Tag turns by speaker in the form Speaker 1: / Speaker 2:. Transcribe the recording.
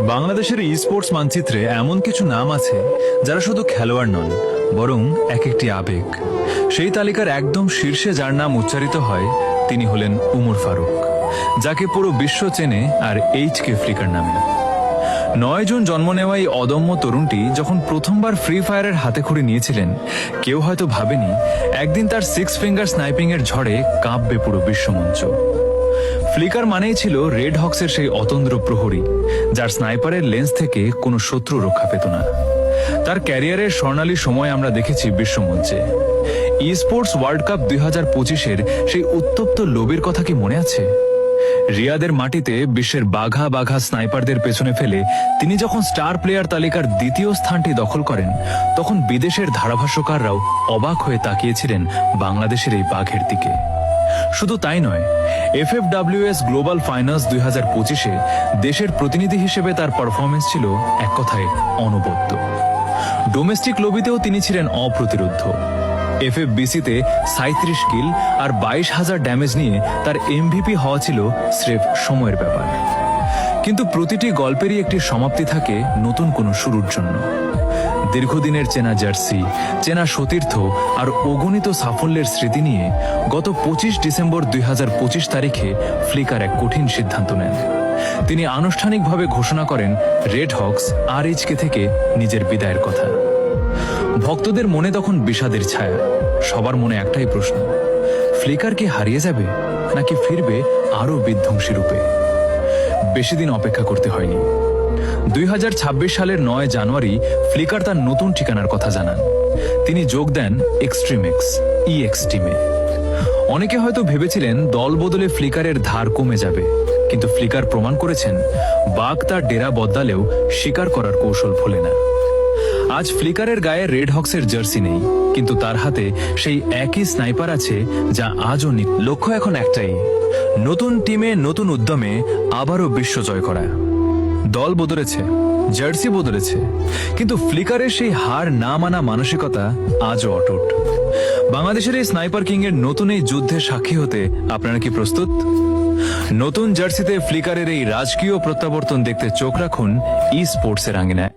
Speaker 1: বাংলাদেশের ই স্পোর্টস মানচিত্রে এমন কিছু নাম আছে যারা শুধু খেলোয়াড় নন, বরং এক একটি আবেগ। সেই তালিকার একদম শীর্ষে যার নাম উচ্চারিত হয় তিনি হলেন উমর ফারুক, যাকে পুরো বিশ্ব চেনে আর এইচকে ফ্লিকার নামে। 9 জুন জন্ম নেওয়া এই অদম্য তরুণটি যখন প্রথমবার ফ্রি ফায়ারের হাতেখড়ি নিয়েছিলেন, কেউ হয়তো ভাবেনি একদিন তার 6 ফিঙ্গার স্নাইপিং এর ঝড়ে কাঁপবে পুরো বিশ্বমঞ্চ। ফ্লিকার মানেই ছিল রেড হক্সের সেই অতন্দ্র প্রহরী, যার স্নাইপারের লেন্স থেকে কোনো শত্রু রক্ষা পেত না। তার ক্যারিয়ারের স্বর্ণালী সময় আমরা দেখেছি বিশ্বমঞ্চে। ই স্পোর্টস ওয়ার্ল্ড কাপ 2025-এর সেই উত্তপ্ত লোভের কথা কি মনে আছে? রিয়াদের মাটিতে বিশ্বের বাঘা বাঘা স্নাইপারদের পেছনে ফেলে তিনি যখন স্টার প্লেয়ার তালিকার দ্বিতীয় স্থানটি দখল করেন, তখন বিদেশের ধারাভাষ্যকাররাও অবাক হয়ে তাকিয়েছিলেন বাংলাদেশের এই বাঘের দিকে। শুধু তাই নয়, FFWS গ্লোবাল ফাইনালস 2025-এ দেশের প্রতিনিধি হিসেবে তার পারফরমেন্স ছিল এক কথায় অনবদ্য। ডোমেস্টিক লবিতেও তিনি ছিলেন অপ্রতিরোধ্য। FFBC-তে 37 কিল আর 22,000 ড্যামেজ নিয়ে তার MVP হওয়া ছিল স্রেফ সময়ের ব্যাপার। কিন্তু প্রতিটি গল্পেরই একটি সমাপ্তি থাকে নতুন কোনো শুরুর জন্য। দীর্ঘদিনের চেনা জার্সি, চেনা সতীর্থ আর অগণিত সাফল্যের স্মৃতি নিয়ে গত 25 ডিসেম্বর 2025 তারিখে ফ্লিকার এক কঠিন সিদ্ধান্ত নেন। তিনি আনুষ্ঠানিকভাবে ঘোষণা করেন রেড হক্স RHK থেকে নিজের বিদায়ের কথা। ভক্তদের মনে তখন বিষাদের ছায়া। সবার মনে একটাই প্রশ্ন, ফ্লিকার কি হারিয়ে যাবে নাকি ফিরবে আরো বিধ্বংসী রূপে? বেশি দিন অপেক্ষা করতে হয়নি। 2026 সালের 9 জানুয়ারি ফ্লিকার তার নতুন ঠিকানার কথা জানান। তিনি যোগ দেন এক্সট্রিমেক্স EX টিমে। অনেকে হয়তো ভেবেছিলেন দল বদলে ফ্লিকারের ধার কমে যাবে, কিন্তু ফ্লিকার প্রমাণ করেছেন বাঘ তার ডেরা বদলালেও শিকার করার কৌশল ভোলে না। আজ ফ্লিকারের গায়ে রেড হক্সের জার্সি নেই, কিন্তু তার হাতে সেই একই স্নাইপার আছে যা আজও লক্ষ্য এখন একটাই, নতুন টিমে নতুন উদ্যমে আবারও বিশ্ব জয় করা। দল বদলেছে, জার্সি বদলেছে, কিন্তু ফ্লিকারের সেই হার না মানা মানসিকতা আজও অটুট। বাংলাদেশের এই স্নাইপার কিং এর নতুন এই যুদ্ধের সাক্ষী হতে আপনারা কি প্রস্তুত? নতুন জার্সিতে ফ্লিকারের এই রাজকীয় প্রত্যাবর্তন দেখতে চোখ রাখুন ই স্পোর্টসের আঙিনায়।